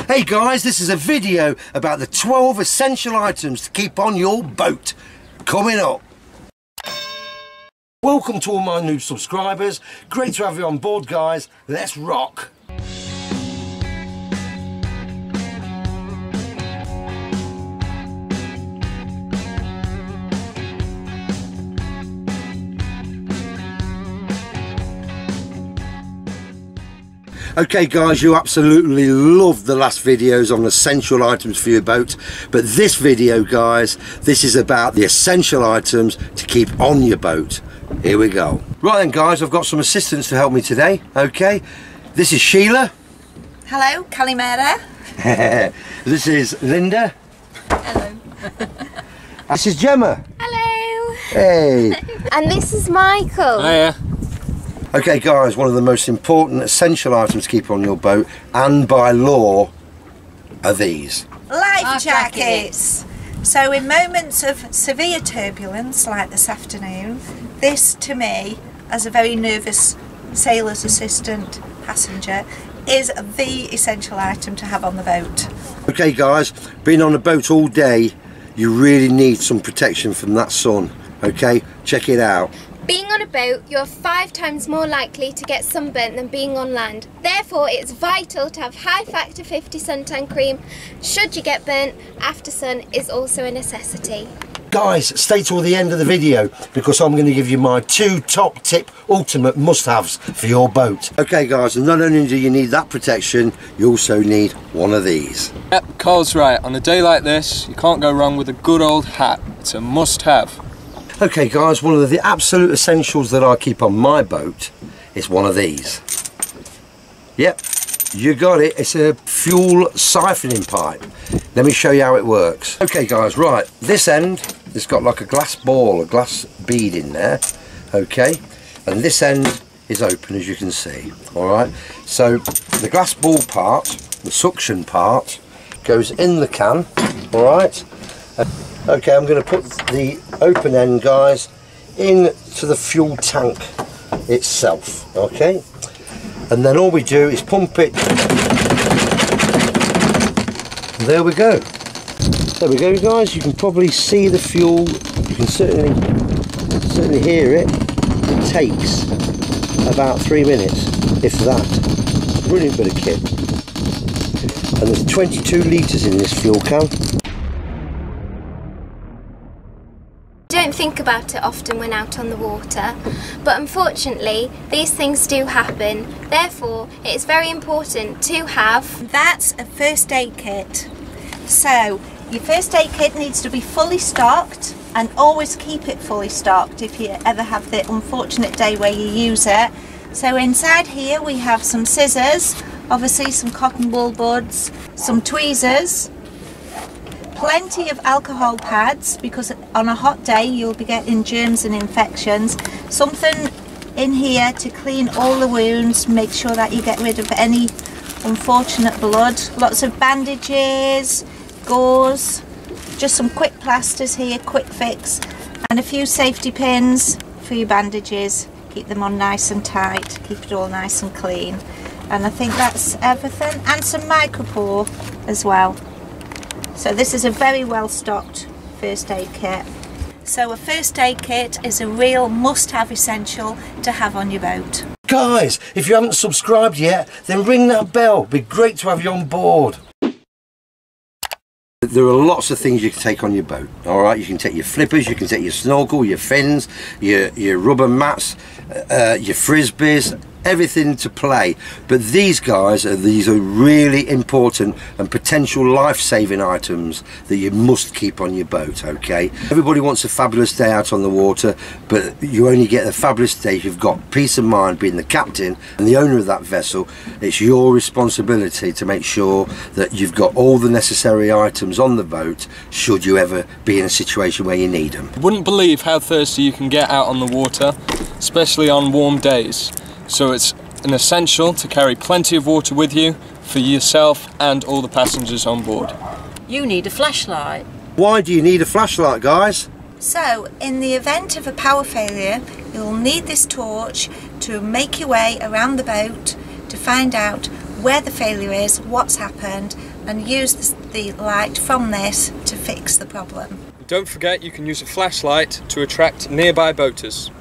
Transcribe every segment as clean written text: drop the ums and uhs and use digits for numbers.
Hey guys, this is a video about the 12 essential items to keep on your boat. Coming up. Welcome to all my new subscribers. Great to have you on board, guys. Let's rock. Okay guys, you absolutely loved the last videos on essential items for your boat, but this video guys, this is about the essential items to keep on your boat. Here we go. Right then guys, I've got some assistants to help me today. Okay, this is Sheila. Hello, Kalimera. This is Linda. Hello. This is Gemma. Hello. Hey. And this is Michael. Hiya. Okay guys, one of the most important essential items to keep on your boat, and by law, are these. Life jackets. So in moments of severe turbulence, like this afternoon, this to me, as a very nervous sailor's assistant passenger, is the essential item to have on the boat. Okay guys, being on a boat all day, you really need some protection from that sun. Okay, check it out. Being on a boat, you're 5 times more likely to get sunburnt than being on land. Therefore, it's vital to have high factor 50 suntan cream. Should you get burnt, after sun is also a necessity. Guys, stay till the end of the video because I'm going to give you my 2 top tip ultimate must-haves for your boat. Okay guys, and not only do you need that protection, you also need one of these. Yep, Carl's right. On a day like this, you can't go wrong with a good old hat. It's a must-have. Okay guys, one of the absolute essentials that I keep on my boat is one of these. Yep, you got it. It's a fuel siphoning pipe. Let me show you how it works. Okay guys, right, this end, it's got like a glass ball, a glass bead in there. Okay, and this end is open, as you can see. Alright, so the glass ball part, the suction part, goes in the can. Alright. Okay, I'm going to put the open end, guys, into the fuel tank itself, okay? And then all we do is pump it. And there we go. There we go, guys. You can probably see the fuel. You can certainly hear it. It takes about 3 minutes, if that. Brilliant bit of kit. And there's 22 litres in this fuel can. Don't think about it often when out on the water, but unfortunately these things do happen. Therefore, it is very important to have. That's a first aid kit. So your first aid kit needs to be fully stocked, and always keep it fully stocked if you ever have the unfortunate day where you use it. So inside here we have some scissors, obviously some cotton wool buds, some tweezers, plenty of alcohol pads, because on a hot day you'll be getting germs and infections. Something in here to clean all the wounds, make sure that you get rid of any unfortunate blood. Lots of bandages, gauze, just some quick plasters here, quick fix, and a few safety pins for your bandages. Keep them on nice and tight, keep it all nice and clean. And I think that's everything, and some micropore as well. So this is a very well stocked first aid kit. So a first aid kit is a real must-have essential to have on your boat. Guys, if you haven't subscribed yet, then ring that bell. It'd be great to have you on board. There are lots of things you can take on your boat. Alright, you can take your flippers, you can take your snorkel, your fins, your rubber mats, your frisbees, everything to play. But these guys are really important and potential life-saving items that you must keep on your boat. Okay, everybody wants a fabulous day out on the water, but you only get a fabulous day if you've got peace of mind being the captain and the owner of that vessel. It's your responsibility to make sure that you've got all the necessary items on the boat should you ever be in a situation where you need them. Wouldn't believe how thirsty you can get out on the water, especially on warm days. So it's an essential to carry plenty of water with you for yourself and all the passengers on board. You need a flashlight. Why do you need a flashlight, guys? So in the event of a power failure, you'll need this torch to make your way around the boat to find out where the failure is, what's happened, and use the light from this to fix the problem. Don't forget you can use a flashlight to attract nearby boaters.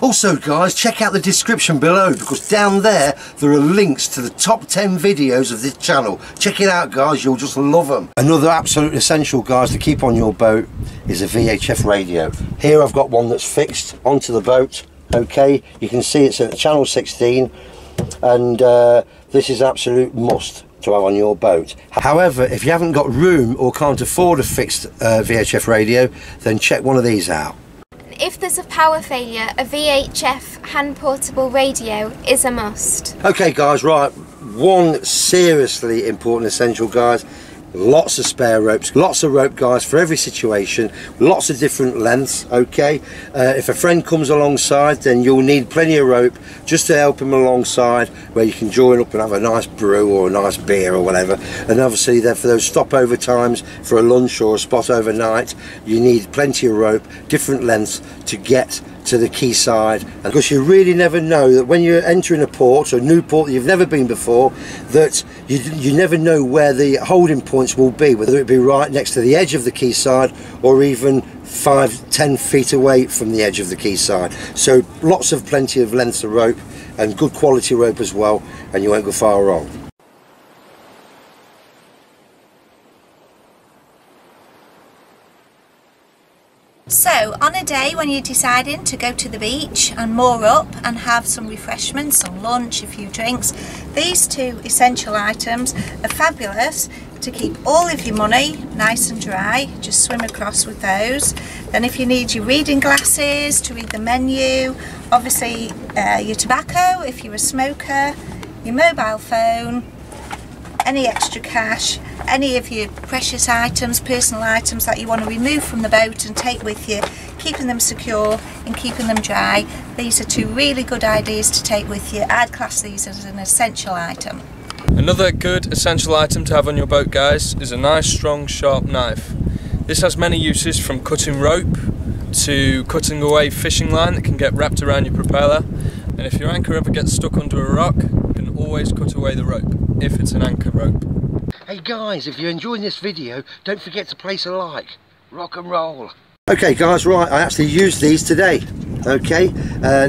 Also guys, check out the description below, because down there are links to the top 10 videos of this channel. Check it out guys, you'll just love them. Another absolute essential guys to keep on your boat is a VHF radio. Here I've got one that's fixed onto the boat. Okay, you can see it's at channel 16, and this is absolute must to have on your boat. However, if you haven't got room or can't afford a fixed VHF radio, then check one of these out. If there's a power failure, a VHF hand portable radio is a must. Okay guys, right, one seriously important essential guys, lots of spare ropes, lots of rope guys for every situation, lots of different lengths. Okay, if a friend comes alongside, then you'll need plenty of rope just to help him alongside, where you can join up and have a nice brew or a nice beer or whatever. And obviously then for those stopover times, for a lunch or a spot overnight, you need plenty of rope, different lengths to get to the quayside. And because you really never know that when you're entering a port or a new port that you've never been before, that you never know where the holding points will be, whether it be right next to the edge of the quayside or even 5-10 feet away from the edge of the quayside. So lots of plenty of lengths of rope and good quality rope as well, and you won't go far wrong. So on a day when you're deciding to go to the beach and moor up and have some refreshments, some lunch, a few drinks, these two essential items are fabulous to keep all of your money nice and dry. Just swim across with those. Then if you need your reading glasses to read the menu, obviously your tobacco if you're a smoker, your mobile phone, any extra cash, any of your precious items, personal items that you want to remove from the boat and take with you, keeping them secure and keeping them dry. These are two really good ideas to take with you. I'd class these as an essential item. Another good essential item to have on your boat guys is a nice strong sharp knife. This has many uses, from cutting rope to cutting away fishing line that can get wrapped around your propeller, and if your anchor ever gets stuck under a rock, you can always cut away the rope if it's an anchor rope. Hey guys, if you're enjoying this video, don't forget to place a like. Rock and roll. Okay guys, right, I actually used these today. Okay,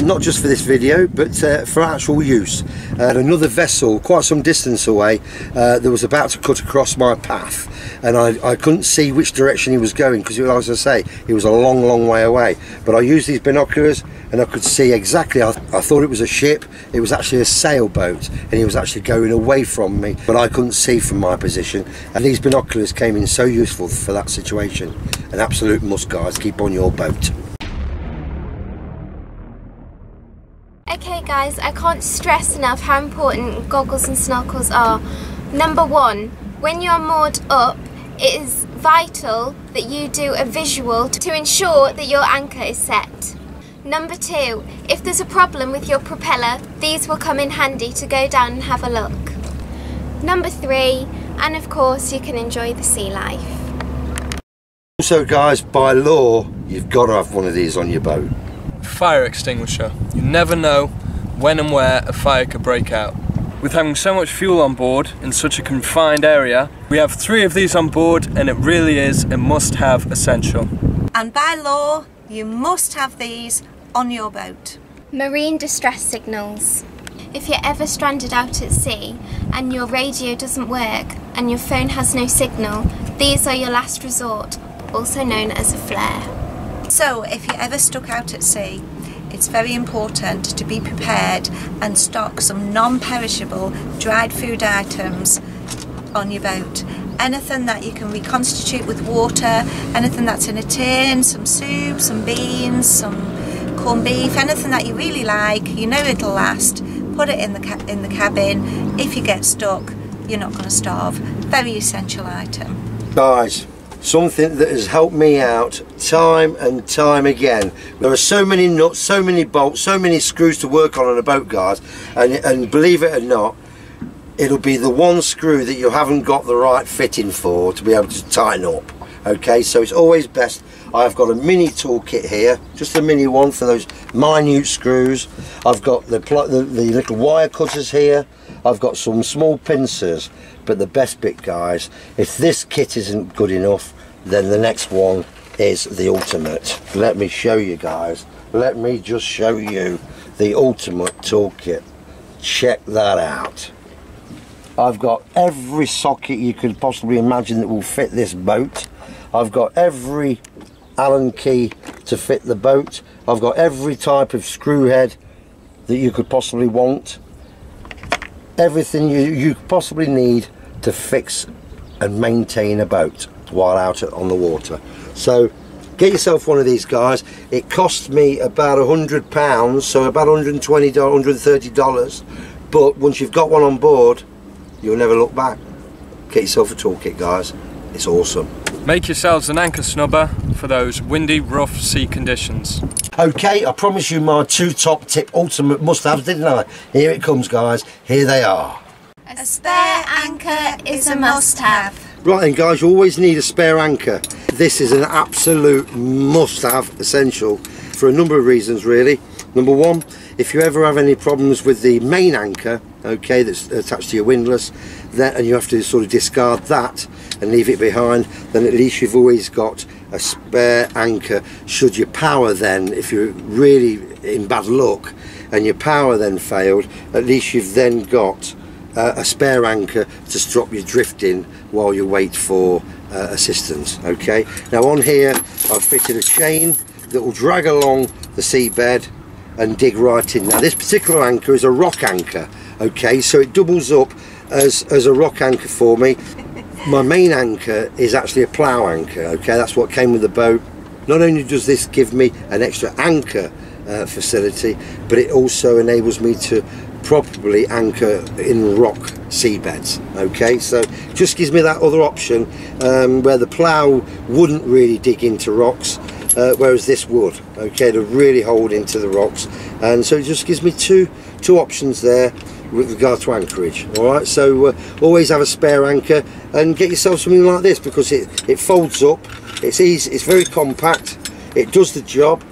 not just for this video, but for actual use. Another vessel quite some distance away that was about to cut across my path, and I couldn't see which direction he was going, because as I say, he was a long way away. But I used these binoculars and I could see exactly. I thought it was a ship. It was actually a sailboat, and he was actually going away from me, but I couldn't see from my position, and these binoculars came in so useful for that situation. An absolute must guys, keep on your boat. Okay guys, I can't stress enough how important goggles and snorkels are. Number one, when you're moored up, it is vital that you do a visual to ensure that your anchor is set. Number two, if there's a problem with your propeller, these will come in handy to go down and have a look. Number three, and of course you can enjoy the sea life. Also guys, by law, you've got to have one of these on your boat. Fire extinguisher. You never know when and where a fire could break out. With having so much fuel on board in such a confined area, we have 3 of these on board, and it really is a must-have essential. And by law, you must have these on your boat. Marine distress signals. If you're ever stranded out at sea and your radio doesn't work and your phone has no signal, these are your last resort, also known as a flare. So if you're ever stuck out at sea, it's very important to be prepared and stock some non-perishable dried food items on your boat. Anything that you can reconstitute with water, anything that's in a tin, some soup, some beans, some corned beef, anything that you really like, you know it'll last, put it in the cabin. If you get stuck, you're not going to starve. Very essential item. Guys, something that has helped me out time and time again. There are so many nuts, so many bolts, so many screws to work on a boat, guys, and believe it or not, it'll be the one screw that you haven't got the right fitting for to be able to tighten up. Okay, so it's always best. I've got a mini toolkit here, just a mini one for those minute screws. I've got the little wire cutters here. I've got some small pincers, but the best bit, guys, if this kit isn't good enough, then the next one is the ultimate. Let me show you guys. Let me just show you the ultimate toolkit. Check that out. I've got every socket you could possibly imagine that will fit this boat. I've got every Allen key to fit the boat. I've got every type of screw head that you could possibly want. Everything you possibly need to fix and maintain a boat while out on the water. So get yourself one of these, guys. It cost me about £100, so about $120, $130, but once you've got one on board, you'll never look back. Get yourself a toolkit, guys. It's awesome. Make yourselves an anchor snubber for those windy, rough sea conditions. Okay, I promised you my 2 top tip ultimate must-haves, didn't I? Here it comes, guys. Here they are. A spare anchor is a must-have. Right then, guys, you always need a spare anchor. This is an absolute must-have, essential, for a number of reasons, really. Number one, if you ever have any problems with the main anchor, okay, that's attached to your windlass, and you have to sort of discard that and leave it behind, then at least you've always got a spare anchor. Should your power then, if you're really in bad luck and your power then failed, at least you've then got a spare anchor to stop you drifting while you wait for assistance. Okay, now on here I've fitted a chain that will drag along the seabed and dig right in. Now this particular anchor is a rock anchor, okay, so it doubles up as a rock anchor for me. My main anchor is actually a plough anchor, okay, that's what came with the boat. Not only does this give me an extra anchor facility, but it also enables me to properly anchor in rock seabeds, okay, so just gives me that other option where the plough wouldn't really dig into rocks, whereas this would, okay, to really hold into the rocks. And so it just gives me two options there with regard to anchorage. All right, so always have a spare anchor and get yourself something like this, because it folds up, it's easy, it's very compact, it does the job.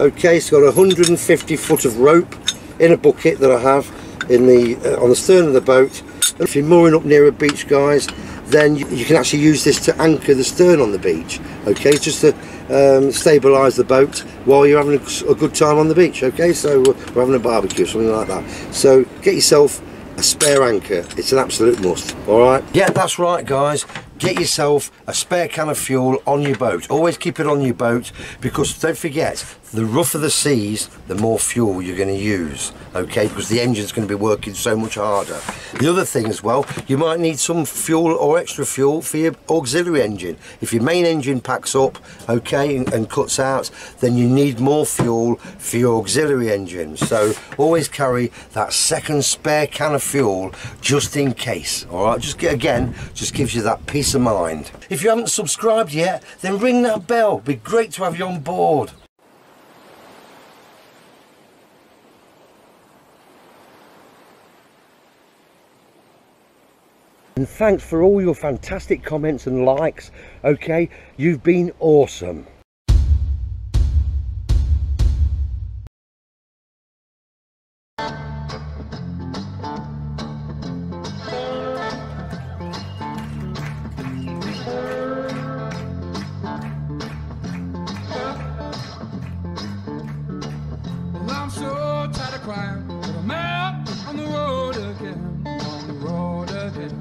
Okay, it's got 150 foot of rope in a bucket that I have in the on the stern of the boat. And if you're mooring up near a beach, guys, then you can actually use this to anchor the stern on the beach, okay, just to stabilise the boat while you're having a good time on the beach, okay, so we're having a barbecue, something like that. So get yourself a spare anchor, it's an absolute must. All right, yeah, that's right, guys, get yourself a spare can of fuel on your boat. Always keep it on your boat, because don't forget, the rougher the seas, the more fuel you're going to use, okay, because the engine's going to be working so much harder. The other thing as well, you might need some fuel or extra fuel for your auxiliary engine. If your main engine packs up, okay, and cuts out, then you need more fuel for your auxiliary engine. So always carry that second spare can of fuel just in case. All right, just gives you that peace of mind. If you haven't subscribed yet, then ring that bell. It'd be great to have you on board. And thanks for all your fantastic comments and likes, okay, you've been awesome.